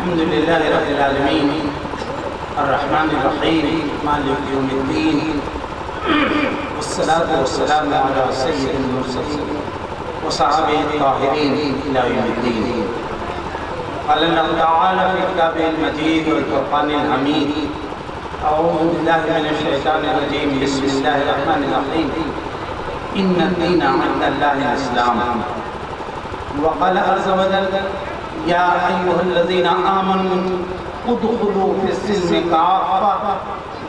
الحمد لله رب العالمين الرحمن الرحيم مالك يوم الدين والصلاة والسلام على سيد المرسلين وصحابه الطاهرين إلى يوم الدين. قال الله تعالى في كتابه المجيد والفرقان الحميد: أعوذ بالله من الشيطان الرجيم، بسم الله الرحمن الرحيم، إن الدين عند الله الإسلام. وقال عز وجل: يا أيها الذين آمنوا ادخلوا في السلم كافة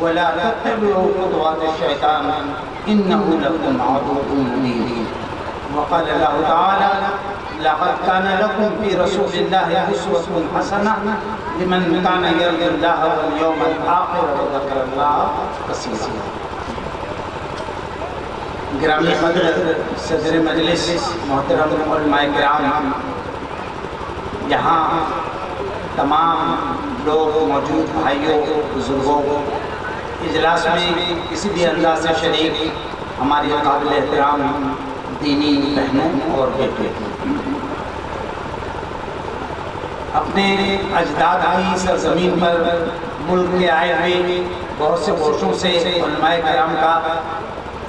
ولا تتبعوا خطوات الشيطان إنه لكم عدو مبين. وقال الله تعالى: لقد كان لكم في رسول الله أسوة حسنة لمن كان يرجو الله واليوم الآخر وذكر الله كثيرا. گرامی قدر صدر مجلس، محترم علماء کرام، یہاں تمام لوگ موجود بھائیوں، بزرگوں، اجلاس میں کسی بھی انداز سے شریک ہماری قابل احترام دینی بہنوں اور بیٹے، اپنے اجداد کی سرزمین پر ملک کے آئے ہوئے بہت سے گوشوں سے علماء کرام کا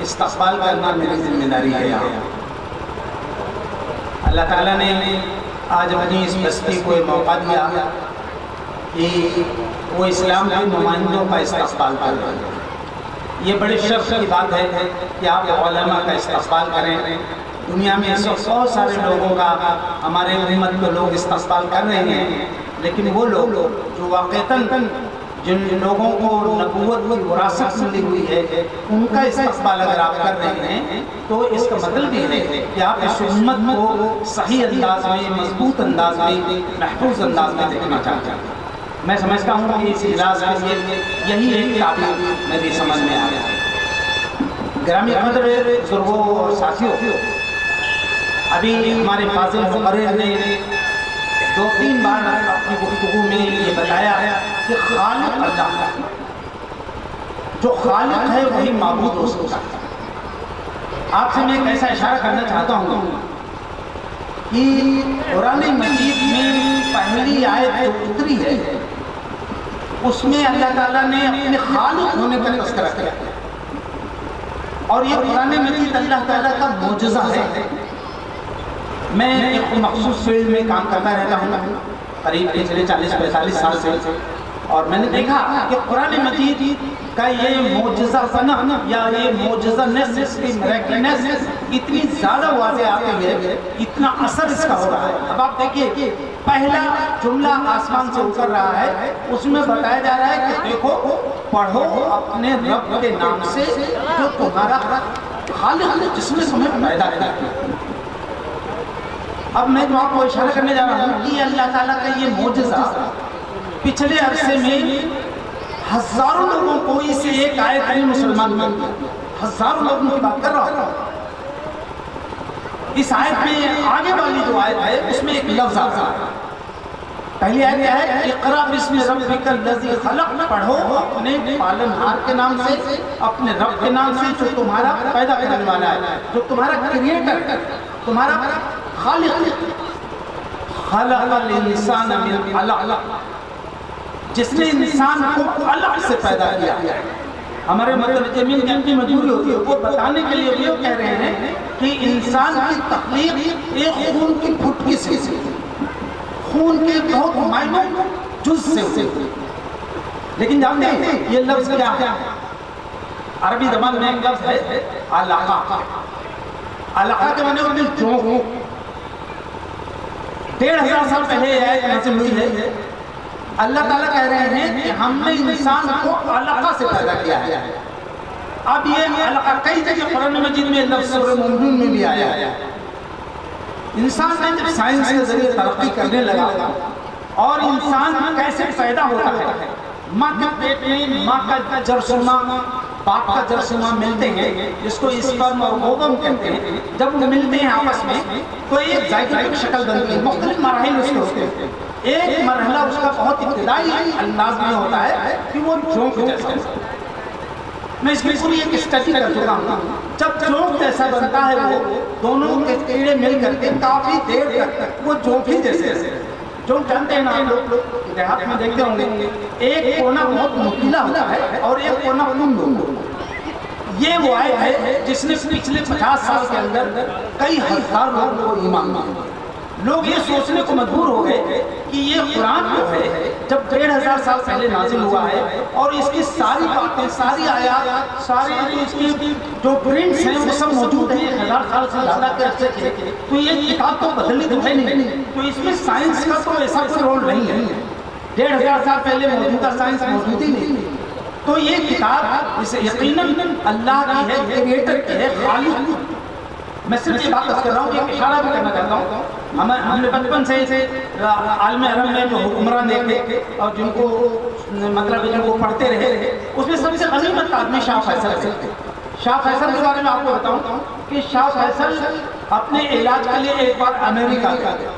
استقبال کرنا میری ذمہ داری ہے. اللہ تعالیٰ نے آج اپنی اس بستی کو موقع دیا کہ وہ اسلام کے نمائندوں کا استقبال کر رہے ہیں. یہ بڑے شرف کی بات ہے کہ آپ علماء کا استقبال کریں. دنیا میں اس وقت بہت سارے لوگوں کا ہمارے امت کے لوگ استقبال کر رہے ہیں، لیکن وہ لوگ جو واقعتاً جن لوگوں کو نبوت کی وراثت ملی ہوئی ہے ان کا استقبال اگر آپ کر رہے ہیں تو اس کا مطلب یہ ہے کہ آپ اس امت کو صحیح انداز میں، مضبوط انداز میں، محفوظ انداز میں دیکھنا چاہتے ہیں. میں سمجھتا ہوں کہ اس اجلاس کے لیے یہی ایک تعبیر میری سمجھ میں آ رہا ہے. گرامی قدر بزرگوں اور ساتھیوں، ابھی ہمارے فاضل مقرر نے 2-3 بار اپنی گفتگو میں یہ بتایا کہ خالق اللہ ہے، جو خالق ہے وہی معبود ہو سکتا ہے. آپ سے میں ایک ایسا اشارہ کرنا چاہتا ہوں کہ قرآن مجید میں پہلی آیت جو اتری ہے اس میں اللہ تعالیٰ نے اپنے خالق ہونے کا تذکرہ کیا، اور یہ قرآن مجید اللہ تعالیٰ کا معجزہ ہے. میں ایک مخصوص فیلڈ میں کام کرتا رہتا ہوں قریب پچھلے 40-45 سال سے، اور میں نے دیکھا کہ قرآن مجید کا یہ معجزہ فنا یا یہ معجزہ نس، اس کی مریکلنس اتنی زیادہ واضح آتی ہے، اتنا اثر اس کا ہو رہا ہے. اب آپ دیکھیے پہلا جملہ آسمان سے اتر رہا ہے، اس میں بتایا جا رہا ہے کہ دیکھو، پڑھو اپنے رب کے نام سے جو تمہارا خالق ہے جس نے تمہیں پیدا کیا. اب میں تو آپ کو اشارہ کرنے جا رہا ہوں کہ اللہ تعالیٰ کا یہ معجزہ پچھلے عرصے میں ہزاروں لوگوں کو اس ایک آیت میں مسلمان بن گیا. ہزاروں لوگوں کی بات کر رہا ہوں. اس آیت میں آگے والی جو آیت ہے اس میں ایک لفظ آتا ہے. پہلی آیت کیا ہے؟ اقرا بسم ربک الذی خلق، پڑھو اپنے پالنہار کے نام سے، اپنے رب کے نام سے جو تمہارا پیدا کرنے والا ہے، جو تمہارا کریٹر، تمہارا خالق. خلق الانسان من علق، جس نے انسان کو علق سے پیدا کیا. ہمارے مترجمین کی اپنی مجبوری ہوتی ہے، وہ بتانے کے لیے وہ کہہ رہے ہیں کہ انسان کی تخلیق ایک خون کی پھٹکی سے، خون کے بہت مائنوٹ جز سے ہوتی ہے. لیکن جانتے ہیں یہ لفظ کیا ہے؟ عربی زبان میں ایک لفظ ہے علقہ. علقہ کے معنی ہوتے ہیں چونک. 1500 سال پہلے یہ آیت نازل ہوئی ہے. اللہ تعالیٰ کہہ رہے ہیں کہ ہم نے انسان کو علقہ سے پیدا کیا ہے. اب یہ علقہ کئی جگہ قرآن مجید میں لفظ سورہ مومنون میں بھی آیا ہے. انسان نے جب سائنس کے ذریعے ترقی کرنے لگا اور انسان کیسے پیدا ہوتا ہے، ماں کے پیٹ میں ماں کا جرثومہ، باپ کا جرثومہ ملتے ہیں جس کو اسپرم اور اووم کہتے ہیں. جب وہ ملتے ہیں آپس میں تو ایک زائگوٹ کی شکل بنتی ہے. مختلف مراحل اس کے ہوتے ہیں. ایک مرحلہ اس کا بہت ابتدائی انداز میں ہوتا ہے کہ وہ جونک جیسا ہے. میں اس کی پوری ایک اسٹڈی کر چکا ہوں. جب جونک جیسا بنتا ہے وہ دونوں کے کیڑے مل کر کے کافی دیر تک وہ جونک ہی جیسے جو جانتے ہیں نا آپ لوگ دیہات میں دیکھتے ہوں گے ایک کونا بہت نکیلا ہوتا ہے اور ایک کونا تند ہوتا ہے. یہ وہ آیت ہے جس نے پچھلے 50 سال کے اندر کئی ہزار لوگوں کو ایمان دیا. لوگ یہ سوچنے کو مجبور ہو گئے کہ یہ قرآن جو ہے جب 1500 سال پہلے نازل ہوا ہے اور اس کی ساری باتیں، ساری آیات، سارے اس کی جو پرنٹس ہیں وہ سب موجود ہیں 1000 سال سے زیادہ کے عرصے کے، تو یہ کتاب تو بدلی تو ہے نہیں. تو اس میں سائنس کا تو ایسا کوئی رول نہیں ہے. 1500 سال پہلے موجودہ سائنس موجود ہی نہیں. تو یہ کتاب اسے یقیناً اللہ کی ہے، کریٹر کی ہے، خالق. میں صرف یہ بات کر رہا ہوں کہ اشارہ بھی کرنا چاہتا ہوں. ہم نے بچپن سے عالم حرم میں جو حکمران دیکھے اور جن کو مطلب جن کو پڑھتے رہے، اس میں سب سے غنیمت آدمی شاہ فیصل تھے. شاہ فیصل کے بارے میں آپ کو بتاؤں کہ شاہ فیصل اپنے علاج کے لیے ایک بار امریکہ گئے.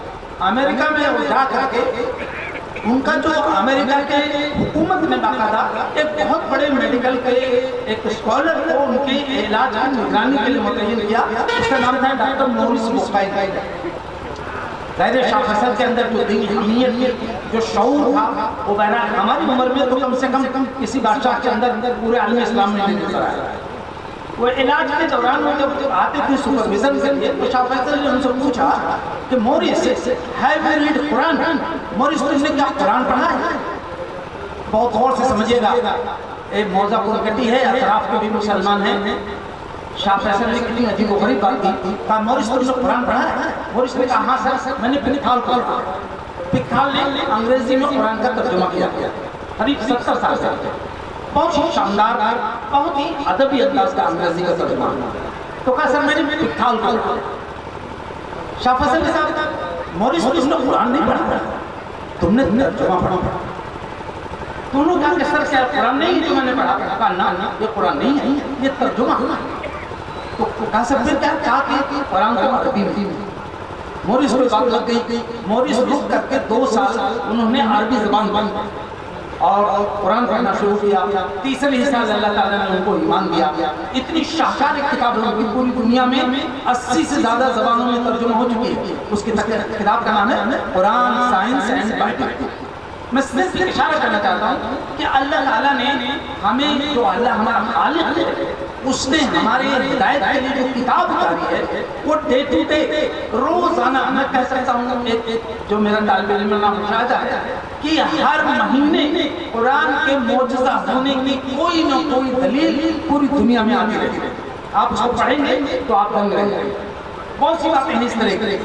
امریکہ میں وہ جا کر کے ان کا جو امریکہ کے حکومت میں باقاعدہ ایک بہت بڑے میڈیکل کے ایک اسکالر کو ان کے علاج کی نگرانی کے لیے متعین کیا. اس کا نام تھا ڈاکٹر مورس بوکائے. ظاہر شاہ فیصل کے اندر جو دینی حمیت، جو شعور تھا، وہ بہرحال ہماری عمر میں تو کم سے کم کسی بادشاہ کے اندر پورے عالم اسلام میں نہیں نظر آیا. وہ علاج کے دوران وہ جب آتے تھے سپرویژن کے لیے تو شاہ فیصل نے ان سے پوچھا کہ مورس ہیو یو ریڈ قرآن؟ مورس تم نے کیا قرآن پڑھا ہے؟ بہت غور سے سمجھیے گا، ایک موضع پرگٹی ہے، اطراف کے بھی مسلمان ہیں. شاہ فیصل نے کتنی عجیب و غریب بات کی. کہا مورس تم نے قرآن پڑھا ہے؟ مورس نے کہا ہاں سر، میں نے پکھال پڑھا. پکھال نے انگریزی میں قرآن کا ترجمہ کیا، قریب 70 سال سے. بہت ہی شاندار، بہت ہی ادبی انداز کا انگریزی کا ترجمہ. تو کہا سر میں نے پکھال پڑھا. شاہ فیصل نے کہا مورس تم نے قرآن نہیں پڑھا، تم نے ترجمہ پڑھا. دونوں کہا کہ سر کیا قرآن نہیں جو میں نے پڑھا؟ کہا نا یہ قرآن نہیں ہے، یہ ترجمہ. تو کہا سر پھر کیا؟ کہا کہ قرآن کو عربی میں. مورس کو بات لگ گئی. مورس رک کر کے 2 سال انہوں نے عربی زبان بند اور قرآن پڑھنا شروع کیا. تیسرے حصہ اللہ تعالیٰ نے ان کو ایمان دیا. اتنی شاہکار ایک کتاب ہے کہ پوری دنیا میں 80 سے زیادہ زبانوں میں ترجمہ ہو چکی ہے. اس کی کتاب کا نام ہے قرآن سائنس اینڈ بائبل. میں صرف اشارہ کرنا چاہتا ہوں کہ اللہ تعالیٰ نے ہمیں، جو اللہ ہمارا خالق ہے، اس نے ہمارے ہدایت کے لیے جو کتاب اتاری ہے وہ ڈے ٹو ڈے روزانہ، میں کہہ سکتا ہوں ایک جو میرا طالب علم نام شاہد ہے کہ ہر مہینے قرآن کے معجزہ ہونے کی کوئی نہ کوئی دلیل پوری دنیا میں آتی رہتی ہے. آپ اس کو پڑھیں گے تو آپ دنگ رہیں گے. بہت سی باتیں اس طرح کی.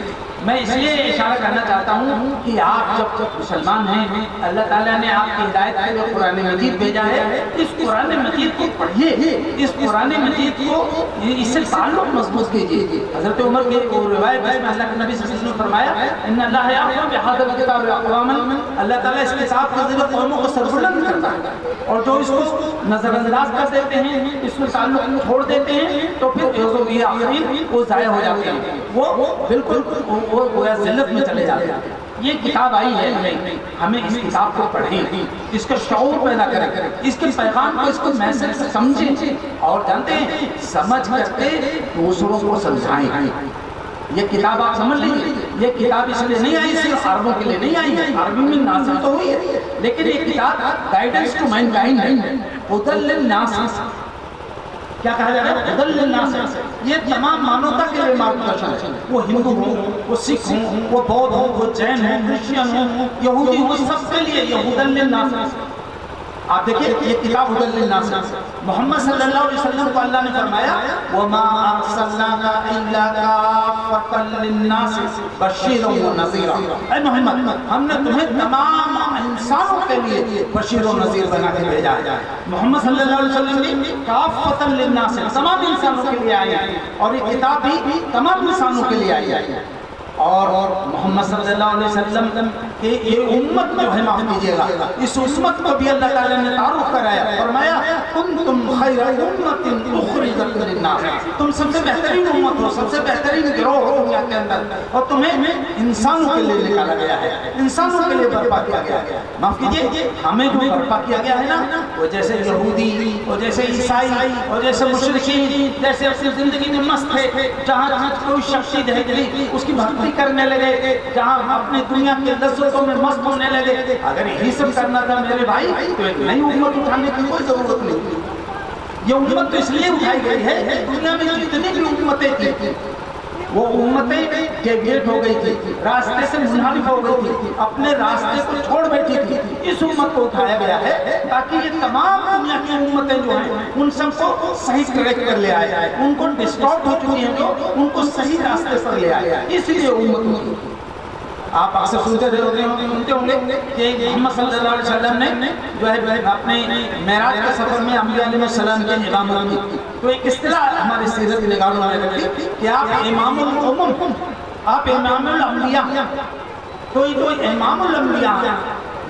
میں اس لیے اشارہ کرنا چاہتا ہوں کہ آپ جب مسلمان ہیں، اللہ تعالیٰ نے آپ کی ہدایت کے لیے قرآن مجید بھیجا ہے. اس قرآن مجید کو پڑھیے، اس قرآن مجید کو اس سے تعلق مضبوط کیجیے. حضرت عمر کی ایک روایت ہے، اللہ کے نبی صلی اللہ علیہ وسلم نے فرمایا ان اللہ یأمر بہذا الکتاب اقواما، اللہ تعالیٰ اس کتاب کے ذریعے قوموں کو سربلند کرتا ہے، اور جو اس کو نظر انداز کر دیتے ہیں، اس میں تعلق چھوڑ دیتے ہیں، تو پھر یہ آخرین وہ ضائع ہو جاتے ہیں، وہ بالکل وہ گویا ذلت میں چلے جاتے ہیں. یہ کتاب آئی ہے، ہمیں اس کتاب کو پڑھیں، اس کا شعور پیدا کریں، اس کے پیغام کو، اس کو میسج سے سمجھیں، اور جانتے ہیں سمجھ کر کے دوسروں کو سمجھائیں. یہ کتاب آپ سمجھ لیجیے، یہ کتاب اس لیے نہیں آئی صرف عربوں کے لیے نہیں آئی ہے، عربی میں نازل تو ہوئی ہے، لیکن یہ کتاب گائیڈنس ٹو مینکائنڈ ہے، ہدی للناس. کیا کہا جائے گا؟ ہدی للناس. یہ تمام مانوتا کے لیے مارگدرشن ہے. وہ ہندو ہوں، وہ سکھ ہوں، وہ بودھ ہوں، وہ جین ہوں، کرسچن ہوں، یہودی ہوں، سب کے لیے یہ ہدی للناس. آپ دیکھیں یہ کتاب ہدی للناس. محمد صلی اللہ علیہ وسلم کو اللہ نے فرمایا وَمَا أَرْسَلْنَاكَ إِلَّا كَافَّةً لِلنَّاسِ بَشِيرًا وَنَذِيرًا. اے محمد، ہم نے تمہیں تمام انسانوں کے لیے بشیر و نذیر بنا کے بھیجا ہے. محمد صلی اللہ علیہ وسلم نے کافۃ للناس، تمام انسانوں کے لیے آئی ہے، اور یہ کتاب بھی تمام انسانوں کے لیے آئی ہے. اور محمد صلی اللہ علیہ وسلم کہ یہ امت جو ہے، معاف کیجیے گا، اس امت کو بھی اللہ تعالیٰ نے تعارف کرایا، فرمایا کنتم خیر امت اخرجت للناس، تم سب سے بہترین امت ہو، سب سے بہترین گروہ ہو دنیا کے اندر، اور تمہیں انسانوں کے لیے نکالا گیا ہے، انسانوں کے لیے برپا کیا گیا ہے. معاف کیجیے، ہمیں جو برپا کیا گیا ہے نا، وہ جیسے یہودی اور جیسے عیسائی اور جیسے مشرکین جیسے اپنی زندگی میں مست تھے، جہاں کوئی شخصی دہلی اس کی بھکتی کرنے لگے، جہاں اپنے دنیا کے لذت صورتوں میں مست ہونے لگے. اگر یہی سب کرنا تھا میرے بھائی تو ایک نئی امت اٹھانے کی کوئی ضرورت نہیں تھی. یہ امت تو اس لیے اٹھائی گئی ہے کہ دنیا میں جتنی بھی امتیں تھیں وہ امتیں ڈیویٹ ہو گئی تھی, راستے سے منحرف ہو گئی تھی, اپنے راستے کو چھوڑ بیٹھی تھی. اس امت کو اٹھایا گیا ہے تاکہ یہ تمام دنیا کی امتیں جو ہیں ان سب کو صحیح کریکٹ کر لے آئے, ان کو ڈسٹارٹ ہو چکی ہیں تو ان کو صحیح راستے پر لے آئے. اس لیے امت ہوئی. آپ اکثر سنتے ہوں گے کہ محمد صلی اللہ علیہ وسلم نے جو ہے اپنے معراج کے سفر میں انبیاء علیہ السلام کی امامت کی. تو ایک اصطلاح ہمارے سیرت نگاروں نے رکھی کہ آپ امام الامم, آپ امام الانبیاء. تو یہ جو امام الانبیاء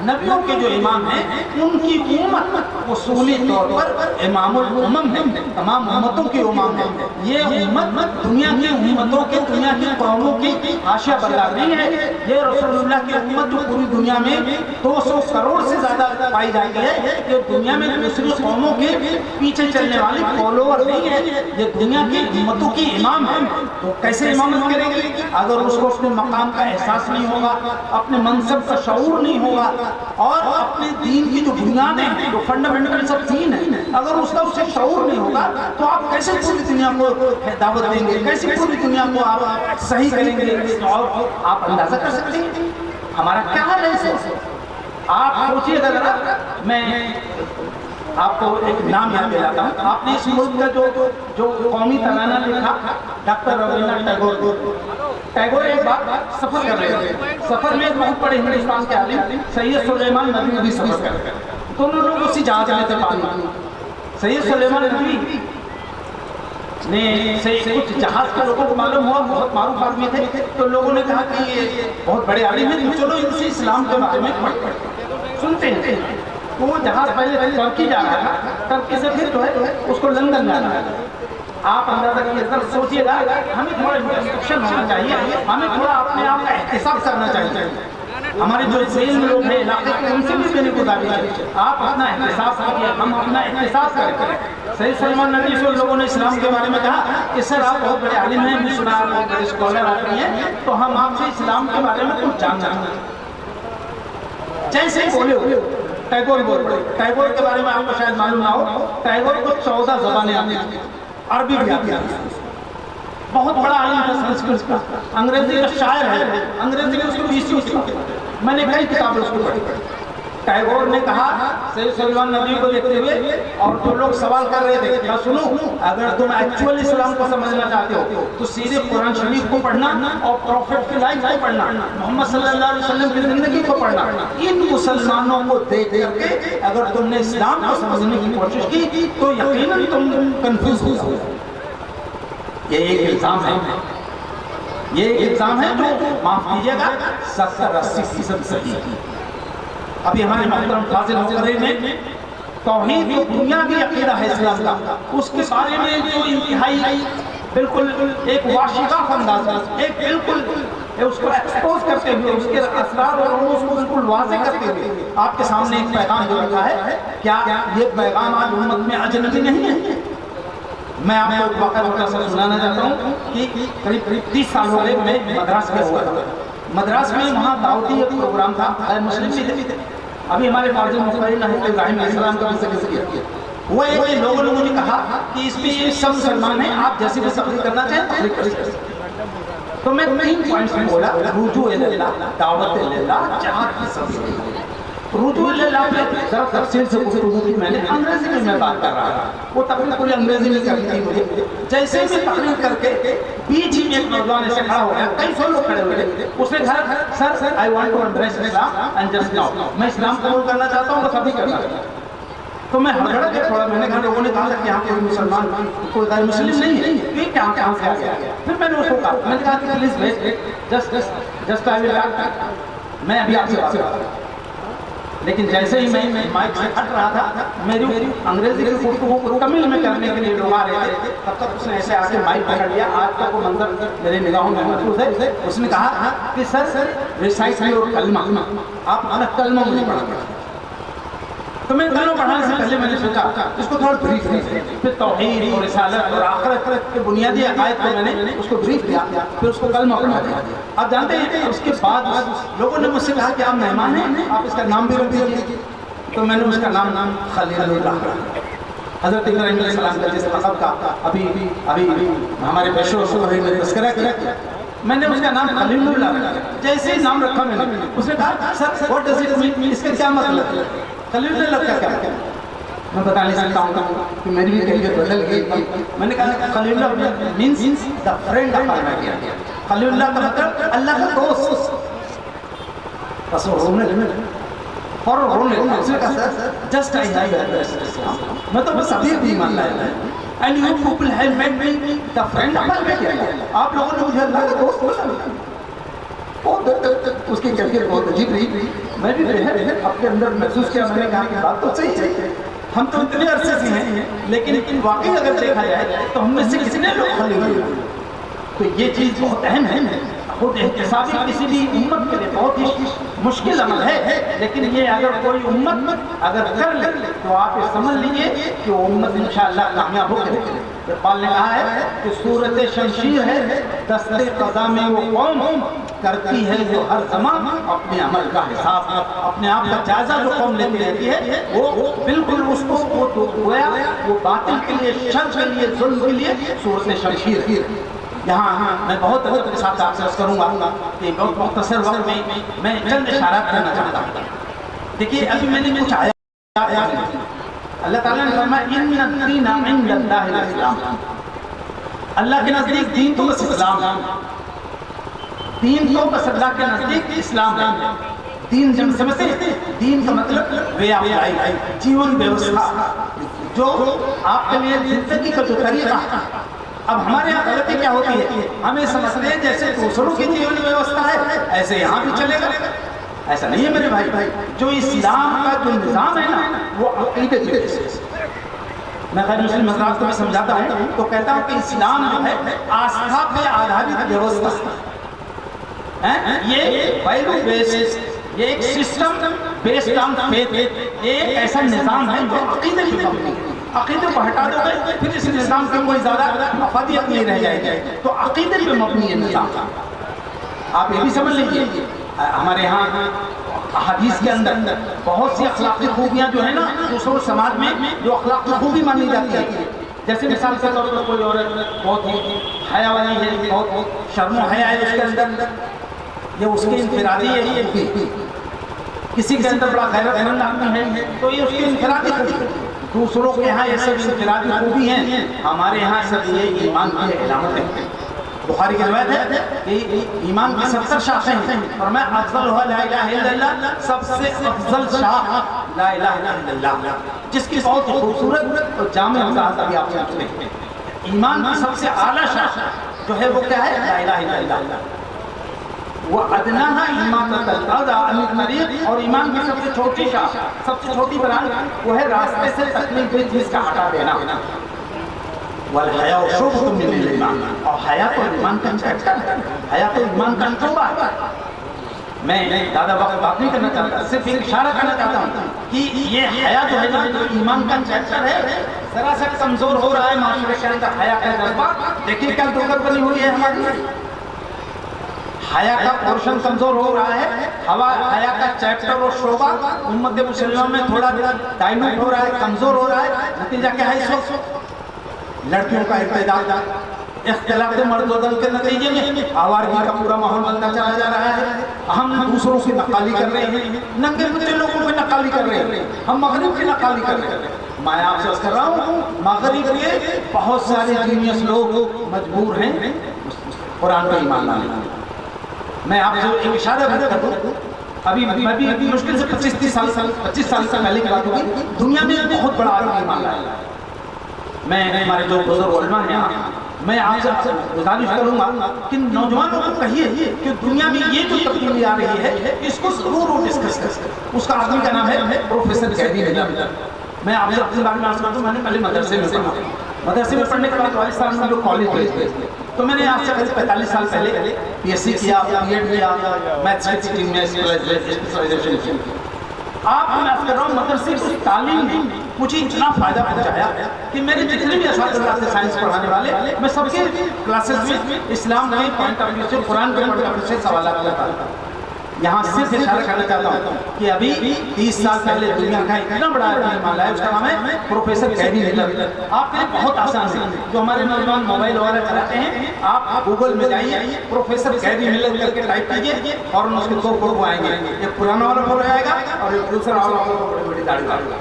نبیوں کے جو امام ہیں ان کی امت اصولی طور پر امام الامم ہے, تمام امتوں کی امام ہے. یہ امت دنیا کی امتوں کے, دنیا کی قوموں کی حاشیہ بردار نہیں ہے. یہ رسول اللہ کی امت جو پوری دنیا میں 200 کروڑ سے زیادہ پائی جاتی ہے, یہ دنیا میں دوسری قوموں کے پیچھے چلنے والی فالوور نہیں ہے, یہ دنیا کی امتوں کی امام ہے. تو کیسے امامت کریں گے اگر اس کو اپنے مقام کا احساس نہیں ہوگا, اپنے منصب کا شعور نہیں ہوگا, اور اپنے دین کی جو بنیادیں ہیں, جو فنڈامنٹل سب دین ہے, اگر اس کا اس سے شعور نہیں ہوگا تو آپ کیسے پوری دنیا کو دعوت دیں گے, کیسے پوری دنیا کو آپ صحیح کریں گے. اور آپ اندازہ کر سکتے ہیں ہمارا کیا حال ہے اس وقت. آپ سوچیے ذرا, میں آپ کو ایک نام یاد دلاتا ہوں. آپ نے اس ملک کا جو قومی ترانہ لکھا ڈاکٹر رابندر ٹیگور. ٹیگور ایک بار سفر کر رہے تھے, سفر میں ایک بہت بڑے ہندوستان کے عالم سید سلیمان ندوی بھی سفر کر رہے تھے. دونوں لوگ اسی جہاز میں تھے پانی. سید سلیمان ندوی نے سے کچھ جہاز کے لوگوں کو معلوم ہوا, بہت معروف آدمی تھے, تو لوگوں نے کہا کہ یہ بہت بڑے عالم ہیں, چلو ان سے اسلام کے بارے میں سنتے ہیں. وہ جہاز پہلے ترکی جا رہا تھا, ترکی سے پھر جو ہے اس کو لندن جانا ہے. آپ اندازہ کیجیے, ذرا سوچیے گا, ہمیں تھوڑا انٹرسپشن ہونا چاہیے, ہمیں تھوڑا اپنے آپ کا احتساب کرنا چاہیے. ہمارے جو ذہن میں لوگ ہیں علاقے کے, ان سے بھی میری گزارش ہے آپ اپنا احتساب کیجیے, ہم اپنا احتساب کریں. سید سلیمان ندوی سے لوگوں نے اسلام کے بارے میں کہا کہ سر آپ بہت بڑے عالم ہیں, بھی سنا بہت بڑے اسکالر آدمی ہیں, تو ہم آپ سے اسلام کے بارے میں کچھ جاننا چاہتے ہیں. جیسے بولے ہوئے ٹیگور بول پڑے. ٹیگور کے بارے میں آپ کو شاید معلوم نہ ہو, ٹیگور کو 14 زبانیں آتی ہیں, عربی بھی آتی ہے, بہت بڑا عالم ہے سنسکرت کا, انگریزی کا شاعر ہے, انگریزی میں اس کو 20 سیکھا. میں نے کئی کتابیں اس کو پڑھی. ٹیگور نے کہا سید سلیمان ندوی کو دیکھتے ہوئے, اور جو لوگ سوال کر رہے تھے کہ سنو, اگر تم ایکچوئل اسلام کو سمجھنا چاہتے ہو تو سیدھے قرآن شریف کو پڑھنا اور پروفیٹ کی لائف کو پڑھنا, محمد صلی اللہ علیہ وسلم کی زندگی کو پڑھنا. ان مسلمانوں کو دیکھ کر کے اگر تم نے اسلام کو سمجھنے کی کوشش کی تو یقیناً تم کنفیوز ہو جاؤ. یہ ایک الزام ہے, یہ ایک الزام ہے جو معاف کیجیے گا 70-80% صحیح ہے. ابھی ہمارے محترم فاضل حضرت نے توحید جو بنیادی عقیدہ ہے اسلام کا, اس کے بارے میں جو انتہائی بالکل ایک واشگاف انداز, ایک بالکل اس کو ایکسپوز کرتے ہوئے, اس کے اسرار اور رموز کو بالکل واضح کرتے ہوئے آپ کے سامنے ایک پیغام جو رکھا ہے, کیا یہ پیغام آج امت میں اجنبی نہیں ہے؟ میں آپ کو ایک واقعہ سنانا چاہتا ہوں کہ قریب 30 سال ہو گئے میں مدراس میں ہوا تھا. مدراس میں وہاں دعوتی ایک پروگرام تھا, غیر مسلم بھی تھے. ابھی ہمارے فاضل مفکرین حضرت ابراہیم علیہ السلام کا بھی ذکر کیا. وہ ایک لوگوں نے مجھے کہا کہ اس میں یہ سب مسلمان ہیں, آپ جیسی بھی تقریر کرنا چاہیں تقریر کر سکتے ہیں. تو میں 3 پوائنٹس میں بولا, رجوع اللہ, دعوت اللہ, جہاد کی سبیل. رجوع اللہ پہ ذرا تفصیل سے گفتگو کی میں نے, انگریزی میں بات کر رہا تھا, وہ تقریر پوری انگریزی میں کرنی تھی مجھے. جیسے میں تقریر کر کے بیچ ہی میں ایک نوجوان ایسے کھڑا ہو گیا, کئی سو لوگ کھڑے ہوئے, اس نے کہا sir I want to embrace Islam and just now, میں اسلام قبول کرنا چاہتا ہوں, بس ابھی کرنا چاہتا ہوں. تو میں ہڑبڑا کے تھوڑا, میں نے کہا لوگوں نے کہا کہ یہاں کوئی مسلمان کوئی غیر مسلم نہیں ہے, یہ کہاں سے آ گیا. پھر میں نے اس کو کہا, میں نے کہا کہ please wait, just I will back, میں ابھی آپ سے بات کرتا ہوں. لیکن جیسے ہی میں مائک سے ہٹ رہا تھا, میری انگریزی کی گفتگو کو تمل میں کرنے کے لیے لوگ آ رہے تھے, تب تک اس نے ایسے آ کے مائک پکڑ لیا. آج تک وہ منظر میرے نگاہوں میں محفوظ ہے. اس نے کہا کہ سر ریسائٹ یور کلمہ, آپ اپنا کلمہ مجھے پڑھا. تو میں کلمہ پڑھانے سے پہلے میں نے سوچا اس کو تھوڑا بریف کریں، پھر توحید اور رسالت اور آخرت کے بنیادی عقائد کو میں نے اس کو بریف کیا، پھر اس کو کلمہ پڑھا دیا۔ آپ جانتے ہیں اس کے بعد لوگوں نے مجھ سے کہا کہ آپ مہمان ہیں، آپ اس کا نام بھی رکھ دیجیے، تو میں نے اس کا نام خلیل اللہ، حضرت ابراہیم علیہ السلام کا جس لقب کا ابھی ہمارے پیشوا صحیح نے تذکرہ کیا، میں نے اس کا نام خلیل اللہ رکھا۔ جیسے ہی نام رکھا میں نے، اس نے کہا sir what does it mean, اس کا کیا مطلب ہے؟ خلیل اللہ کا کیا مطلب؟ میں بتا نہیں سکتا ہوں کہ میری بھی کیفیت بدل گئی۔ میں نے کہا خلیل اللہ مینس دا فرینڈ آف اللہ، خلیل اللہ کا مطلب اللہ کا دوست۔ بس وہ رونے لگے اور رونے لگے، اس نے کہا سر جسٹ آئی ہیو اسلام، میں تو بس ابھی ایمان لایا ہوں، and you people have made me the friend of Allah, آپ لوگوں نے مجھے اللہ کا دوست بولا۔ اس کی کیفیت بہت عجیب رہی، میں بھی اپنے اندر محسوس کیا، میں نے کہا کہ بات تو صحیح ہے، ہم تو اتنے عرصے سے ہیں لیکن واقعی اگر دیکھا جائے تو ہم میں سے کتنے لوگ خلیل ہوئے، تو یہ چیز بہت اہم ہے۔ خود احتسابی کسی بھی امت کے لیے بہت ہی مشکل عمل ہے، لیکن یہ اگر کوئی امت اگر کر لے تو آپ یہ سمجھ لیجئے کہ وہ امت انشاءاللہ کامیاب ہو گئی۔ اقبال نے کہا ہے کہ صورت شمشیر ہے دست قضا میں وہ قوم، کرتی ہے جو ہر زمان اپنے عمل کا حساب، اپنے آپ کا جائزہ جو قوم لیتی رہتی ہے وہ بالکل اس کو وہ گویا وہ باطل کے لیے، شر کے لیے، ظلم کے لیے صورت شمشیر۔ یہاں میں بہت ادب کے ساتھ آپ سے عرض کروں گا کہ بہت مختصر وقت میں چند اشارات کرنا چاہتا ہوں۔ دیکھیے ابھی میں نے کچھ آیا، اللہ تعالیٰ نے فرمایا ان الدین عند اللہ الاسلام، اللہ کے نزدیک دین تو بس اسلام ہے، دین تو بس اللہ کے نزدیک اسلام ہے۔ دین جب سمجھتے ہیں دین کا مطلب وے آف لائف، جیون ویوستھا، جو آپ کے لیے زندگی کا جو طریقہ ہے۔ اب ہمارے یہاں غلطی کیا ہوتی ہے، ہمیں سمجھتے ہیں جیسے دوسروں کی جیون ویوستھا ہے ایسے یہاں بھی چلے گا، ایسا نہیں ہے میرے بھائی۔ جو اسلام کا جو نظام ہے نا وہ عقیدے کی وجہ سے، میں غیر مسلم حضرات کو بھی سمجھاتا ہوں تو کہتا ہوں کہ اسلام جو ہے آستھا پہ آدھارت ویوستھا ہے، یہ ویلیو بیسڈ، یہ ایک سسٹم بیسڈ آن فیتھ، یہ ایک ایسا نظام ہے جو عقیدے کی مبنی ہے۔ عقیدے کو ہٹا دو گے پھر اس نظام کی کوئی زیادہ افادیت نہیں رہ جائے گی، تو عقیدے پہ مبنی ہے نظام۔ آپ یہ بھی سمجھ لیجیے ہمارے ہاں حدیث کے اندر بہت سی اخلاقی خوبیاں جو ہیں نا دوسروں سماج میں جو اخلاقی خوبی مانی جاتی ہے، جیسے مثال کے طور پر کوئی عورت بہت ہی حیا والی ہے، بہت شرم و حیا ہے اس کے اندر، یہ اس کی انفرادی ہے۔ کسی کے اندر بڑا غیرت مند آدمی ہے تو یہ اس کی انفرادی خوبی ہے، دوسروں کے یہاں یہ سب انفرادی خوبی ہیں، ہمارے یہاں سب یہ ایمان کی علامت ہے۔ بخاری کی روایت ہے کہ ایمان کی 70 شاخیں ہیں اور میں افضل ہوا لا الہ الا اللہ، سب سے افضل شاخ لا الہ الا اللہ، جس کی بہت خوبصورت اور جامع وضاحت ابھی آپ سنتے ہیں۔ ایمان کی سب سے اعلیٰ شاخ جو ہے وہ کیا ہے؟ لا الہ الا اللہ۔ وہ ادناہا اماطۃ الاذی عن الطریق، اور ایمان کی سب سے چھوٹی شاخ، سب سے چھوٹی برانچ وہ ہے راستے سے تکلیف دہ چیز کا ہٹا دینا۔ والحیاء شعبۃ من الایمان، اور حیا تو ایمان کا چیپٹر ہے، حیا تو ایمان کا شعبہ ہے۔ میں زیادہ وقت بات نہیں کرنا چاہتا، صرف ایک اشارہ کرنا چاہتا ہوں کہ یہ حیا جو ہے نا جو ایمان کا چیپٹر ہے، ذرا سا کمزور ہو رہا ہے معاشرے کے اندر حیا کا جذبہ۔ دیکھیے کیا دقت بنی ہوئی ہے ہماری، حیا کا پورشن کمزور ہو رہا ہے، حیا کا چیپٹر اور شعبہ امت مسلمہ میں تھوڑا ڈائلوٹ ہو رہا ہے، کمزور ہو رہا ہے۔ نتیجہ کیا ہے اس وقت؟ لڑکیوں کا ارتداد، اختلاط مرد و زن کے نتیجے میں آوارگی کا پورا ماحول بنتا چلا جا رہا ہے۔ ہم دوسروں کی نقالی کر رہے ہیں، ننگے پچے لوگوں کی نقالی کر رہے ہیں، ہم مغرب کی نقالی کر رہے ہیں۔ میں آپ سے عرض کر رہا ہوں مغرب کے بہت سارے جینیس لوگ مجبور ہیں قرآن پر ایمان لانے کے۔ میں آپ سے ایک اشارہ بھی کر دوں، ابھی میں بھی مشکل سے 25 سال سے پہلے کی بات ہوگی، دنیا میں بہت بڑا آدمی ایمان لایا۔ میں ہمارے جو بزرگ علماء ہیں میں آپ سے گزارش کروں گا کہ نوجوانوں کو کہیے کہ دنیا میں یہ جو تبدیلی آ رہی ہے اس کو ضرور ڈسکس کریں۔ اس کا آدمی کا نام ہے پروفیسر قیدی نجم۔ میں آپ سے اپنے بارے میں عرض کرتا ہوں، میں نے پہلے مدرسے میں پڑھا، مدرسے میں پڑھنے کے بعد راجستھان میں جو کالج ہوئے تو میں نے آج سے 45 سال پہلے پی ایس سی کیا، پی ایڈ کیا، میتھس کی ٹیچنگ میں اسپیشلائزیشن کی۔ آپ میں عرض کر رہا ہوں مدرسے کی تعلیم نے مجھے اتنا فائدہ پہنچایا کہ میرے جتنے بھی اساتذہ تھے سائنس پڑھانے والے، میں سب کے کلاسز میں اسلام کے پوائنٹ آف ویو سے، قرآن کے پوائنٹ آف ویو سے سوالات کرتا تھا۔ یہاں صرف اشارہ کرنا چاہتا ہوں کہ ابھی 30 سال پہلے دنیا کا اتنا بڑا آدمی مالا ہے، اس کا نام ہے پروفیسر گیری ملر۔ آپ کے لیے بہت آسان ہے، جو ہمارے نوجوان موبائل وغیرہ چلاتے ہیں، آپ گوگل میں جائیے، پروفیسر گیری ملر کر کے ٹائپ کیجئے اور اس کے 2 فوٹو آئیں گے، ایک پرانا والا فوٹو آئے گا اور ایک دوسرا والا فوٹو بڑی بڑی داڑھی والا۔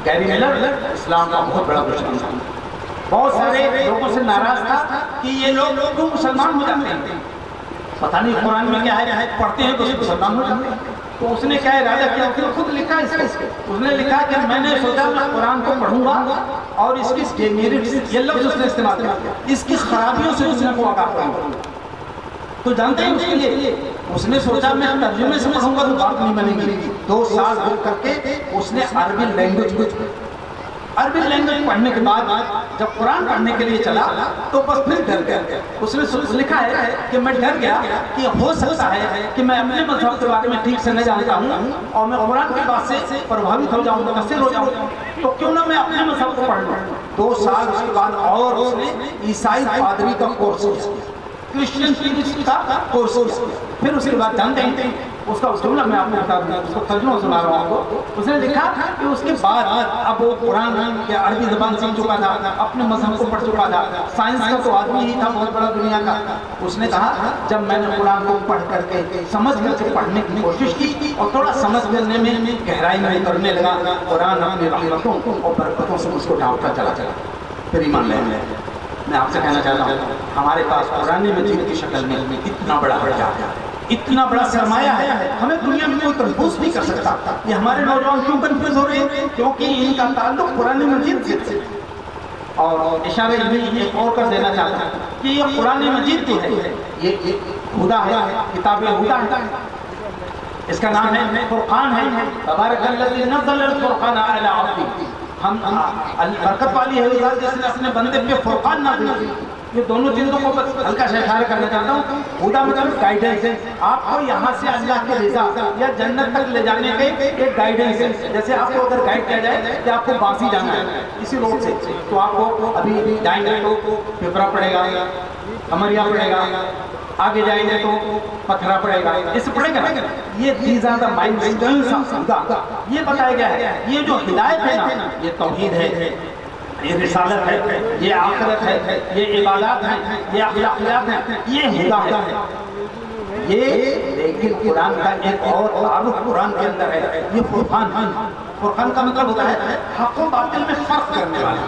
گیری ملر اسلام کا بہت بڑا دشمن تھا، بہت سارے لوگوں سے ناراض تھا کہ یہ لوگ کیوں مسلمان ہو جاتے ہیں، پتہ نہیں قرآن میں کیا ہے، پڑھتے ہیں تو مسلمان ہو جاتے ہیں۔ تو اس نے کیا ارادہ کیا، اس نے خود لکھا اس نے لکھا کہ میں نے سوچا میں قرآن کو پڑھوں گا اور اس کی میرٹس، یہ لفظ اس نے استعمال کیا، اس کی خرابیوں سے دنیا کو آگاہ کروں گا۔ تو جانتے ہیں اس کے لیے اس نے سوچا میں ترجمے سے پڑھوں گا تو بات نہیں بنے گی۔ 2 سال رک کر کے اس نے عربی لینگویج پڑھنے کے بعد جب قرآن پڑھنے کے لیے چلا تو بس پھر ڈر گیا۔ اس نے لکھا ہے کہ میں ڈر گیا کہ ہو سکتا ہے کہ میں اپنے مذہب کے بارے میں ٹھیک سے نہ جانتا ہوں اور میں قرآن کی بات سے پربھاوت ہو جاؤں، متاثر ہو جاؤں، تو کیوں نہ میں اپنے مذہب کو پڑھ لوں۔ 2 سال اس کے بعد اور اس نے عیسائی پادری کا کورس کیا، کرسچن پریسٹ کا کورس کیا۔ پھر اس کے بعد جانتے ہیں اس کا جملہ میں آپ کو بتا دوں، اس کو ترجمہ سنا رہا ہوں آپ کو۔ اس نے لکھا کہ اس کے بعد اب وہ قرآن کے عربی زبان سیکھ چکا تھا، اپنے مذہب کو پڑھ چکا تھا، سائنس کا تو آدمی ہی تھا بہت بڑا دنیا کا۔ اس نے کہا جب میں نے قرآن کو پڑھ کر کے سمجھ کر کے پڑھنے کی کوشش کی اور تھوڑا سمجھ کرنے میں گہرائی میں اترنے لگا، قرآن اپنی رحمتوں اور برکتوں سے اس کو ڈھانپتا چلا پھر ایمان لے لے۔ میں آپ سے کہنا چاہتا ہوں ہمارے پاس قرآن مجید کی شکل میں اتنا بڑا حجاب ہے، اتنا بڑا سرمایہ ہے، ہمیں دنیا میں کوئی کنفیوز نہیں کر سکتا۔ یہ ہمارے نوجوان کیوں کنفیوز ہو رہے ہیں؟ کیونکہ ان کا تعلق قرآن مجید سے۔ اور اشارہ بھی ایک اور کر دینا چاہتا ہوں کہ یہ قرآن مجید جو ہے یہ ہدا ہے، کتاب ہدا ہے، اس کا نام ہے فرقان ہے۔ تبارک الذی نزل الفرقان علی عبدہ، ہم برکت والی ہے جس نے اپنے بندے پہ فرقان نازل کیا۔ یہ دونوں چیزوں کو بس ہلکا سا اشارہ کرنا چاہتا ہوں۔ ہدا مطلب گائیڈنس ہے، آپ کو یہاں سے اللہ کی رضا یا جنت تک لے جانے کے ایک گائیڈنس ہے۔ جیسے آپ کو اگر گائیڈ کیا جائے کہ آپ کو باسی جانا ہے اسی روڈ سے، تو آپ کو ابھی جائیں گے تو پیپرا پڑے گا، کمریا پڑے گا، آگے جائیں گے تو پتھرا پڑے گا، اس سے پڑے گا نا۔ یہ دیز آر دا مائلسٹونز آف ہدا، یہ بتایا گیا ہے۔ یہ جو ہدایت ہے نا، یہ توحید ہے، یہ رسالت ہے، یہ آخرت ہے، یہ عبادات ہیں، یہ اخلاقیات ہیں، یہ ہدا ہے۔ یہ لیکن قرآن کا ایک اور تعارف قرآن کے اندر ہے، یہ فرقان ہے۔ فرقان کا مطلب ہوتا ہے حق و باطل میں فرق کرنے والا۔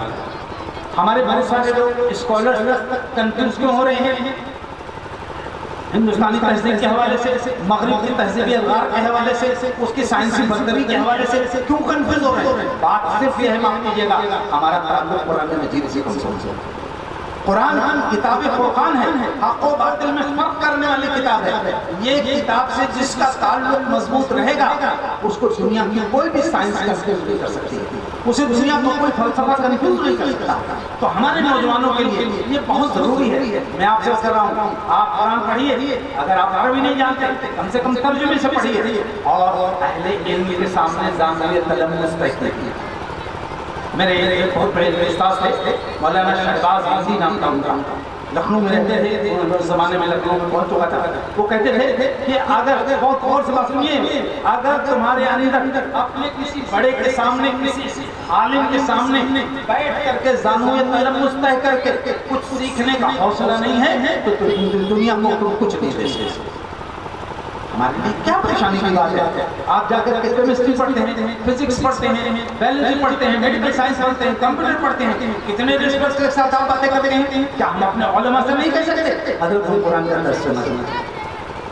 ہمارے بہت سارے لوگ اسکالرز کنفیوز کیوں ہو رہے ہیں؟ ہندوستانی تہذیب کے حوالے سے، مغرب کی تہذیبی الغار کے حوالے سے، اس کی سائنسی برتری کے حوالے سے کیوں کنفیوز ہو رہے ہیں؟ بات صرف یہ ہے، معاف کیجیے گا، ہمارا تعلق قرآن مجید سے کمزور ہے۔ قرآن کتاب فرقان ہے، حق و باطل میں فرق کرنے والی کتاب ہے۔ یہ کتاب سے جس کا تعلق مضبوط رہے گا اس کو دنیا کی کوئی بھی سائنس کنفیوز نہیں کر سکتی، اسے دنیا کو کوئی فلسفہ کنفیوز نہیں کر سکتا۔ تو ہمارے نوجوانوں کے لیے یہ بہت ضروری ہے۔ میں آپ سے کر رہا ہوں آپ قرآن پڑھیے، اگر آپ عربی نہیں جانتے کم سے کم ترجمے سے پڑھیے، اور اہل علم کے سامنے زانویہ تلمس تحقیق۔ میرے ایک بہت بڑے استاد تھے مولانا شہباز عزیزی نام کا ان کا، لکھنؤ میں رہتے تھے، اس زمانے میں لکھنؤ میں پہنچ چکا تھا۔ وہ کہتے تھے کہ اگر بہت غور سے بات سنیے، اگر تمہارے اندر اپنے کسی بڑے کے سامنے، کسی عالم کے سامنے بیٹھ کر کے زانویہ تلمس طے کر کے کچھ سیکھنے کا حوصلہ نہیں ہے تو دنیا کو تم کچھ نہیں دے سکتے۔ ہمارے لیے کیا پریشانی کی بات ہے؟ آپ جا کر کے کیمسٹری پڑھتے ہیں، فزکس پڑھتے ہیں، بیولوجی پڑھتے ہیں، میڈیکل سائنس پڑھتے ہیں، کمپیوٹر پڑھتے ہیں، کتنے ریسرچ کے ساتھ آپ باتیں کرتے ہیں، کیا ہم اپنے علماء سے نہیں کہہ سکتے حضرت ہم قرآن کا درس سننا چاہتے ہیں،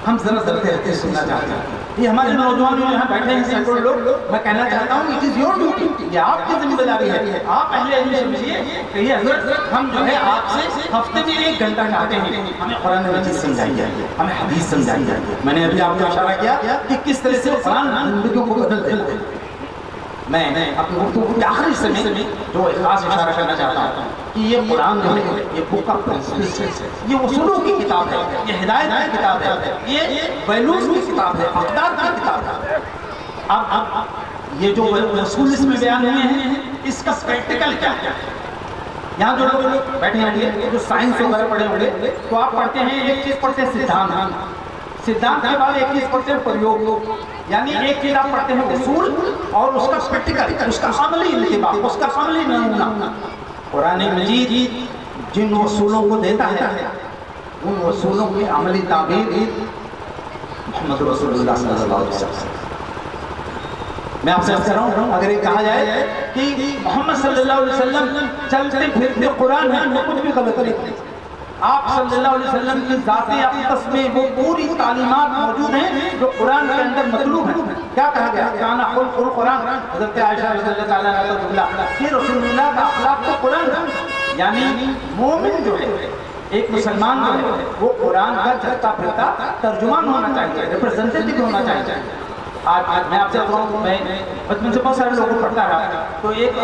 ہم ذرا ذرا سننا چاہتے ہیں؟ یہ ہمارے نوجوان جو یہاں بیٹھے ہیں سینکڑوں لوگ، میں کہنا چاہتا ہوں اٹ از یور ڈیوٹی، یہ آپ کی ذمہ داری ہے۔ آپ اہل علم سمجھیے کہ یہ حضرت ہم جو ہے آپ سے ہفتے میں 1 گھنٹہ چاہتے ہیں، ہمیں قرآن مجید سمجھائیے، ہمیں حدیث سمجھائیے۔ میں نے ابھی آپ کو اشارہ کیا کہ کس طرح سے قرآن زندگیوں کو بدل دیتا ہے۔ میں اپنی گفتگو کے آخری حصے میں جو خاص اشارہ کرنا چاہتا ہوں کہ یہ قرآن جو ہے یہ بک آف پرنسپلز ہے، یہ اصولوں کی کتاب ہے، یہ ہدایت کی کتاب ہے، یہ ویلیوز کی کتاب ہے، اقدار کی کتاب ہے۔ اب یہ جو اصول اس میں بیان ہوئے ہیں اس کا پریکٹیکل کیا ہے؟ یہاں جو لوگ بیٹھے ہوں گے جو سائنس وغیرہ پڑھے ہوں گے تو آپ پڑھتے ہیں ایک چیز پڑھتے ہیں سدھانت کے بعد ایک چیز پڑھتے ہیں پریوگ، یعنی ایک چیز آپ پڑھتے ہیں اصول اور اس کا پریکٹیکل، اس کا عملی انتباہ، اس کا عملی نمونہ۔ قرآن مجید جن اصولوں کو دیتا ہے ان اصولوں کی عملی تعبیر محمد رسول اللہ صلی اللہ علیہ وسلم۔ میں آپ سے عرض کر رہا ہوں اگر یہ کہا جائے کہ محمد صلی اللہ علیہ وسلم چلتے پھرتے قرآن ہے وہ کچھ بھی غلط نہیں۔ آپ صلی اللہ علیہ وسلم کی ذاتی اقدس میں وہ پوری تعلیمات موجود ہیں جو قرآن کے اندر مطلوب ہیں۔ کیا کہا گیا؟ کانا خلق القرآن، حضرت عائشہ رضی اللہ تعالیٰ عنہ کہ رسول اللہ کا اخلاق تو قرآن ہے، یعنی مومن جو ہے ایک مسلمان جو ہے وہ قرآن کا چلتا پھرتا ترجمان ہونا چاہیے، ریپرزنٹیٹیو ہونا چاہیے۔ آج میں آپ سے کہوں میں بچپن سے بہت سارے لوگوں کو پڑھتا رہا، تو ایک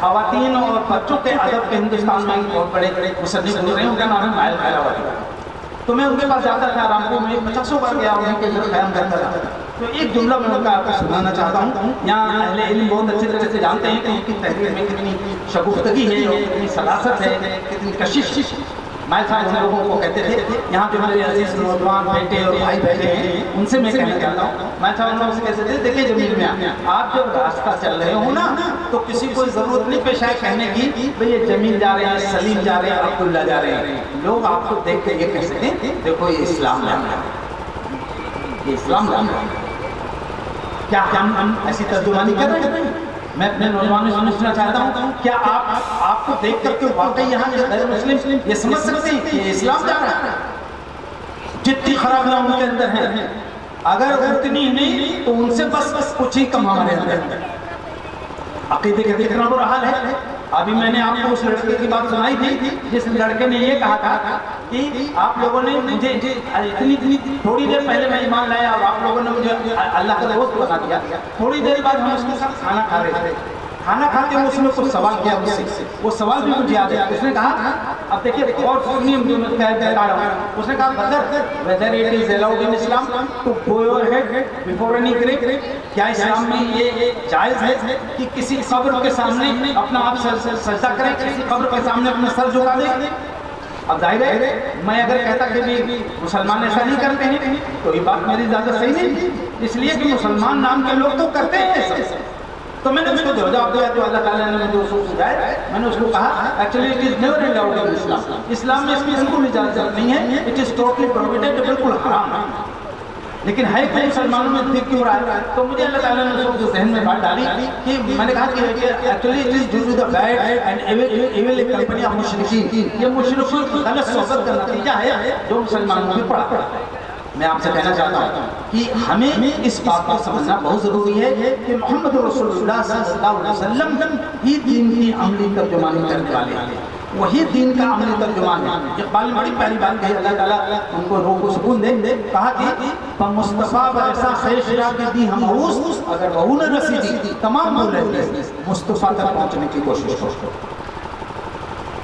خواتین اور بچوں کے ادب کے ہندوستان میں بہت بڑے مصنف گزرے ہیں، ان کا نام ہے مائل خیراوت۔ تو میں ان کے پاس جاتا تھا، رامپور میں 50 بار گیا، ان کے گھر قیام کرتا تھا۔ تو ایک جملہ میں ان کا آپ کو سنانا چاہتا ہوں۔ یہاں اہل علم بہت اچھی طرح سے جانتے ہیں کہ ان کی تحریر میں کتنی شگفتگی ہے اور کتنی سلاست ہے، کتنی کشش۔ مائل صاحب ان لوگوں کو کہتے تھے، یہاں جو میرے عزیز نوجوان بیٹے اور بھائی بیٹھے ہیں ان سے میں کہنا چاہتا ہوں، مائل صاحب ان لوگوں سے کہتے تھے دیکھیں جمیل میں آپ جب راستہ چل رہے ہو نا تو کسی کو ضرورت نہیں پیش آئے کہنے کی بھئی یہ جمیل جا رہے ہیں، سلیم جا رہے ہیں، عبداللہ جا رہے ہیں۔ لوگ آپ کو دیکھ کے یہ کہہ سکیں دیکھو یہ اسلام لانا ہے، یہ اسلام لانا ہے۔ کیا ہم ایسی ترجمانی کر رہے ہیں؟ میں اپنے نوجوانوں سے پوچھنا چاہتا ہوں کیا آپ کو دیکھ کر کے واقعی یہاں جو غیر مسلم یہ سمجھ سکتے ہیں کہ یہ اسلام جا رہا ہے؟ جتنی خرابیاں ان کے اندر ہیں اگر اتنی نہیں تو ان سے بس کچھ ہی کم ہمارے اندر۔ عقیدے کا کتنا برا حال ہے۔ ابھی میں نے آپ کو اس لڑکے کی بات سنائی تھی جس لڑکے نے یہ کہا تھا کہ آپ لوگوں نے مجھے اتنی تھوڑی دیر پہلے میں ایمان لایا اور آپ لوگوں نے مجھے اللہ کا دوست بنا دیا، تھوڑی دیر بعد ہم اس کے ساتھ کھانا کھا رہے تھے، کھانا کھاتے ہوئے اس نے کچھ سوال کیا مجھ سے، وہ سوال بھی مجھے یاد ہے۔ اس نے کہا اب دیکھیے اور سنیے جو میں کہہ رہا ہوں، اس نے کہا بدر whether it is allowed in Islam to go your head before any grave، کیا اسلام میں یہ جائز ہے کہ کسی قبر کے سامنے اپنا آپ سجدہ کریں، کسی قبر کے سامنے اپنا سر جھکا دیں؟ اب ظاہر ہے میں اگر کہتا کہ بھی مسلمان ایسا نہیں کرتے ہیں تو یہ بات میری زیادہ صحیح نہیں، اس لیے کہ مسلمان نام کے لوگ تو کرتے ہیں ایسا۔ تو میں نے اس کو جواب دیا جو اللہ تعالیٰ نے مجھے اصول سجائے، میں نے اس کو کہا actually it is never allowed in اسلام، اسلام میں اس کی بالکل اجازت نہیں ہے، اٹ از ٹوٹلی پروہیبٹڈ، بالکل حرام ہے۔ لیکن ہے کہ مسلمانوں میں دیکھ کیوں رہا ہے؟ تو مجھے اللہ تعالیٰ نے اس کو ذہن میں بات ڈالی کہ میں نے کہا کہ actually it is due to the bad and evil company of مشرکین، یہ مشرکوں کی غلط صحبت کا نتیجہ ہے جو مسلمانوں میں پڑا۔ میں آپ سے کہنا چاہتا ہوں کہ ہمیں اس بات کو سمجھنا بہت ضروری ہے کہ محمد رسول اللہ صلی اللہ علیہ وسلم ہی دین کی عملی ترجمانی کرنے والے ہیں، وہی دین کا عملی ترجمان ہے۔ اقبال نے بڑی پہلی بات کہی، اللہ تعالیٰ ان کو روح کو سکون دے، کہا کہ مصطفیٰ ایسا خیش را کی دی ہم عروس، اگر بہو نہ رسیدی تمام بولے مصطفیٰ تک پہنچنے کی کوشش کرو،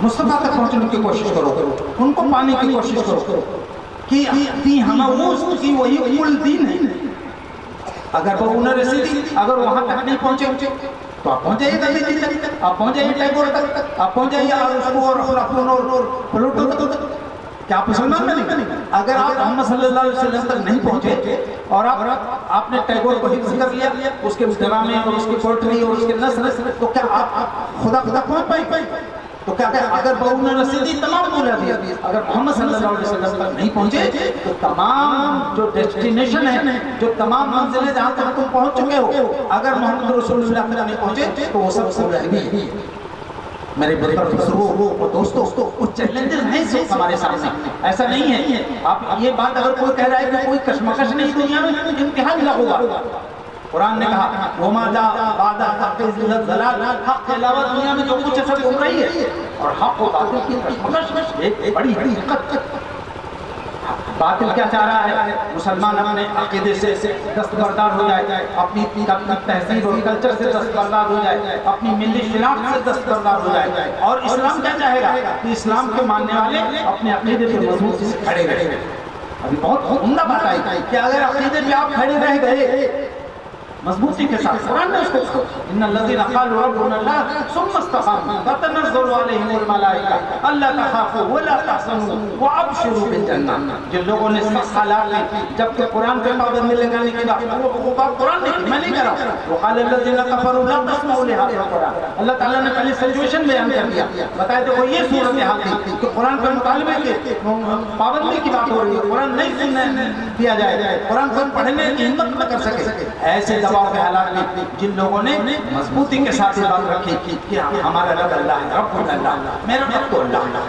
مصطفیٰ تک پہنچنے کی کوشش کرو، ان کو پانے کی کوشش کرو کہ دی ہم عروس کی وہی کل دین ہے۔ اگر بہو نہ رسیدی، اگر وہاں تک نہیں پہنچے تو آپ پہنچ جائیے گاندھی جی تک، آپ پہنچ جائیے ٹیگور تک، آپ پہنچ جائیے ارسطو اور افلاطون اور پلوٹو تک۔ کیا آپ مسلمان میں نہیں؟ اگر آپ محمد صلی اللہ علیہ وسلم تک نہیں پہنچے اور آپ نے ٹیگور کو حفظ کر لیا، اس کے ڈرامے اور اس کی پوئٹری اور اس کے نثر، تو کیا آپ خدا پہنچ پائے؟ تو کیا کہ اگر بہو نہ رسیدی تمام بولا دیا، اگر محمد صلی اللہ علیہ وسلم تک نہیں پہنچے تو تمام جو ڈیسٹینیشن ہے، جو تمام منزلیں جہاں تک تم پہنچ چکے ہو، اگر محمد رسول اللہ تک نہیں پہنچے تو وہ سب سب رہ گئی۔ میرے بزرگوں اور دوستوں وہ چیلنجز ہیں جو ہمارے سامنے، ایسا نہیں ہے۔ آپ یہ بات اگر کوئی کہہ رہا ہے کہ کوئی کشمکش نہیں دنیا میں، امتحان لگا ہوگا۔ قرآن نے کہا وما جاء بعد الحق الا الضلال، حق کے علاوہ دنیا میں جو کچھ ایسا گم رہی ہے اور حق و باطل کی کشمکش ایک بڑی دقت۔ باطل کیا چاہ رہا ہے؟ مسلمان اپنے عقیدے سے دستبردار ہو جائے، اپنی تہذیب اور کلچر سے دستبردار ہو جائے، اپنی ملی شناخت سے دستبردار ہو جائے۔ اور اسلام کیا چاہے گا کہ اسلام کے ماننے والے اپنے عقیدے پہ مضبوطی سے کھڑے رہیں۔ ابھی بہت عمدہ بات آئی کہ اگر عقیدے پہ آپ کھڑے رہ گئے، مضبوطی کے ساتھ قرآن نے اس کو کہا ان الذین قالوا ربنا اللہ ثم استقاموا تتنزل علیہم الملائکہ الا تخافوا ولا تحزنوا وابشروا بالجنہ. جن لوگوں نے سخت حالات میں جب کہ قرآن پہ پابندی لگانے کی وہ بات قرآن نے کی، میں نہیں کہہ رہا. وقال الذین کفروا لا تسمعوا لهذا القرآن. اللہ تعالیٰ نے پہلے سچویشن بیان کر دیا، بتایا دیکھو یہ صورتحال تھی کہ قرآن کے مطالبے کے پابندی کی بات ہو رہی ہے، قرآن نہیں سننے دیا جائے، قرآن کو پڑھنے کی ہمت نہ کر سکے. ایسے دباؤ کے حالات میں جن لوگوں نے مضبوطی کے ساتھ یہ بات رکھی کہ ہمارا رب اللہ ہے، رب اللہ، میرا رب تو اللہ ہے،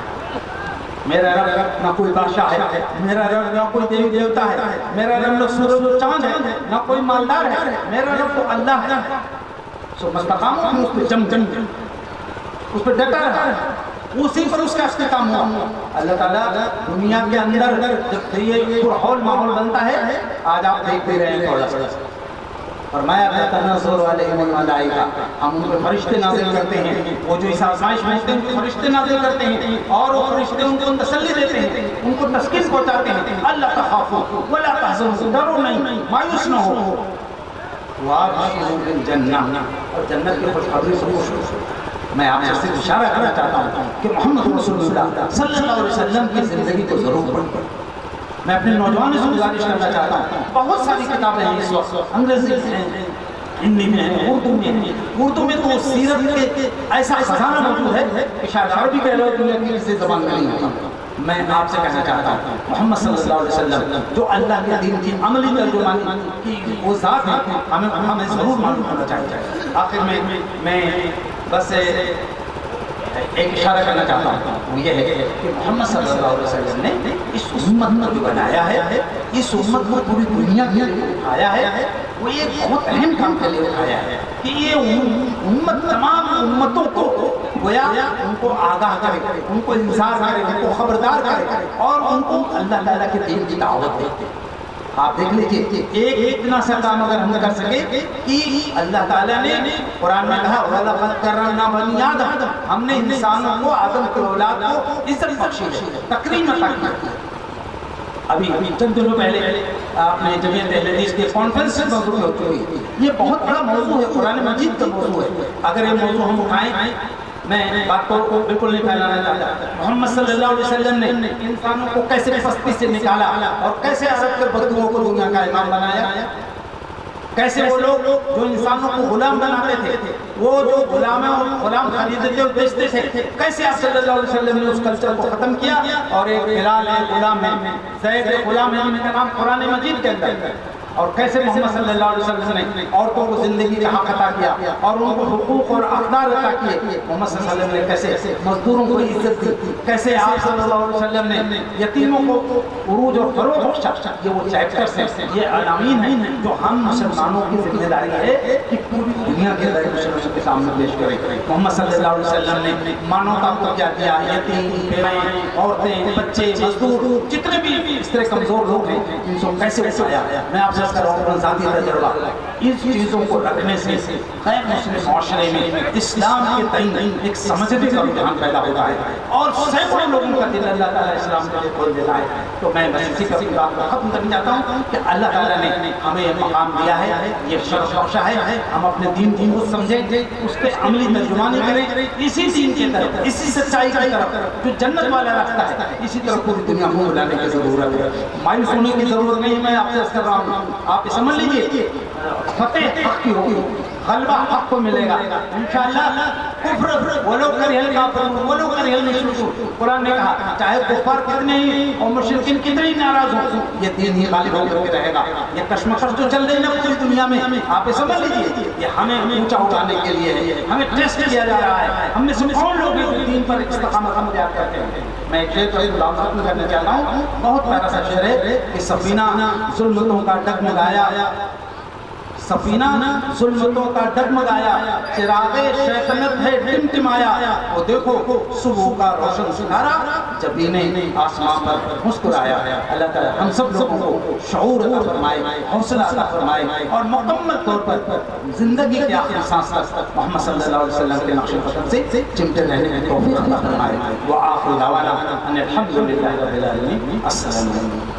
میرا رب نہ کوئی بادشاہ ہے، میرا رب نہ کوئی دیوی دیوتا ہے، میرا رب نہ سورج و چاند ہے، نہ کوئی مالدار ہے، میرا رب تو اللہ ہے. سو مستقام اس پہ جم اس پہ ڈٹا رہا، اسی پر اس کا استقام ہوا. اللہ تعالیٰ دنیا کے اندر جب یہ پرہول ماحول بنتا ہے، آج آپ دیکھ بھی رہے ہیں تھوڑا سا، فرمایا تتنزل علیہم الملائکہ، ہم ان پہ فرشتے نازل کرتے ہیں. وہ جو اس آزمائش میں ہوتے ہیں ان پہ فرشتے نازل کرتے ہیں اور وہ فرشتے ان کو تسلی دیتے ہیں، ان کو تسکین پہنچاتے ہیں. اللہ تخافوا ولا تحزنوا، ڈرو نہیں، مایوس نہ ہو، وابشروا بالجنہ، اور جنت کی خوشخبری سے خوش ہو. میں آپ سے اشارہ کرنا چاہتا ہوں کہ محمد رسول اللہ صلی اللہ علیہ وسلم کی زندگی کو ضرور پڑھیں. میں اپنے نوجوانوں سے گزارش کرنا چاہتا ہوں، بہت ساری کتابیں ہیں اس وقت، انگریزی میں ہیں، ہندی میں ہیں، اردو میں ہیں. اردو میں تو سیرت کے ایسا خزانہ موجود ہے کہ شاید عربی کہہ لو دنیا کی کسی زبان میں نہیں ہوتا. میں آپ سے کہنا چاہتا ہوں محمد صلی اللہ علیہ وسلم جو اللہ کے دین کی عملی ترجمانی کی وہ ذات ہے، ہمیں ضرور معلوم ہونا چاہیے. آخر میں بس ایک اشارہ کرنا چاہتا ہوں، وہ یہ ہے کہ محمد صلی اللہ علیہ وسلم نے اس امت کو جو بنایا ہے، اس امت کو پوری دنیا کے لیے اٹھایا ہے، وہ ایک بہت اہم کام کے لیے اٹھایا ہے کہ یہ امت تمام امتوں کو گویا ان کو آگاہ کرے، ان کو انذار کرے، ان کو خبردار کرے اور ان کو اللہ تعالیٰ کے دین کی دعوت دے. آپ دیکھ لیجئے ایک اتنا سا کام اگر ہم کر سکے کہ اللہ تعالیٰ نے قرآن میں کہا وَلَقَدْ كَرَّمْنَا بَنِي آدَمَ، ہم نے انسانوں کو، آدم کے اولاد کو عزت بخشی ہے، تکریم عطا کی. ابھی چند دنوں پہلے آپ نے جمعیت اہل حدیث کے کانفرنس میں موضوع ہو چکی ہے. یہ بہت بڑا موضوع ہے، قرآن مجید کا موضوع ہے. اگر یہ موضوع ہم اٹھائیں، میں بات کو بالکل نہیں پھیلانا چاہتا. محمد صلی اللہ علیہ وسلم نے انسانوں کو کیسے پستی سے نکالا اور کیسے عرب کے بدوؤں کو دنیا کا امام بنایا، کیسے وہ لوگ جو انسانوں کو غلام بناتے تھے، وہ جو غلام خریدتے تھے اور بیچتے تھے، کیسے آپ صلی اللہ علیہ وسلم نے اس کلچر کو ختم کیا اور ایک بلال ہے غلام ہے، زید غلام ہے، ان کا نام قرآن مجید کے اندر ہے. اور کیسے محمد صلی اللہ علیہ وسلم نے عورتوں کو زندگی کا حق عطا کیا اور ان کو حقوق اور اقدار عطا کیے. محمد صلی اللہ علیہ وسلم نے کیسے مزدوروں کو عزت دی، کیسے آپ صلی اللہ علیہ وسلم نے یتیموں کو عروج اور فروغ بخشا. یہ وہ چیپٹرز ہیں، یہ عناوین ہیں جو ہم مسلمانوں کی ذمہ داری ہے کہ پوری دنیا کے اندر مسلمانوں کے سامنے پیش کریں. محمد صلی اللہ علیہ وسلم نے مانوتا کو کیا دیا، یتیم، بیوائیں، عورتیں، بچے، مزدور، جتنے بھی اس طرح کمزور لوگ ہیں ان کو کیسے بچایا. میں آپ سے کر رہا ہوں اپنا ذاتی تجربہ، اس چیزوں کو رکھنے سے غیر مسلم معاشرے میں اسلام کے تئیں ایک سمجھنے کا رجحان پیدا ہوتا ہے اور سینکڑوں لوگوں کا دل اللہ تعالیٰ اسلام کے لیے کھول دیتا ہے. تو میں بس اسی کا بات کو ختم کرنا چاہتا ہوں کہ اللہ تعالیٰ نے ہمیں یہ مقام دیا ہے، یہ شرف بخشا ہے. ہم اپنے دین کو سمجھیں، اس پہ عملی ترجمانی کریں، اسی دین کی طرف، اسی سچائی کی طرف جو جنت والا راستہ ہے، اسی طرف پوری دنیا کو بلانے کی ضرورت ہے. مایوس ہونے کی ضرورت نہیں. میں آپ سے عرض کر رہا ہوں، آپ سمجھ لیجئے فتح حق کی ہوگی، غلبہ حق کو ملے گا انشاءاللہ. کفر ولو کرہ الکافرون ولو کرہ المشرکون، قرآن نے کہا چاہے کفار کتنے ہی اور مشرکین کتنے ہی ناراض ہوں، یہ دین ہی غالب ہو کر کے رہے گا. یہ کشمکش جو چل رہی ہے نا پوری دنیا میں، آپ سمجھ لیجئے یہ ہمیں اونچا اٹھانے کے لیے ہے، ہمیں ٹیسٹ کیا جا رہا ہے. ہم میں سے کون لوگ ہیں دین پر استقامت اختیار کرتے ہیں. میں ایک شعر کو ختم کرنا چاہتا ہوں، بہت پیارا سا شعر ہے کہ سفینہ ظلمتوں کا ڈگمگایا، سفینہ ظلمتوں کا ڈگمگایا، چراغ شیطنت ہے ٹمٹمایا. وہ دیکھو صبح کا روشن ستارہ جبینِ آسمان پر مسکرایا. اللہ تعالی ہم سب لوگوں کو شعور عطا فرمائے، حوصلہ عطا فرمائے اور مکمل طور پر زندگی کے آخری سانس تک محمد صلی اللہ علیہ وسلم کے نقش قدم سے چمٹے رہنے کی توفیق عطا فرمائے. وآخر دعوانا ان الحمد للہ رب العالمین. السلام علیکم.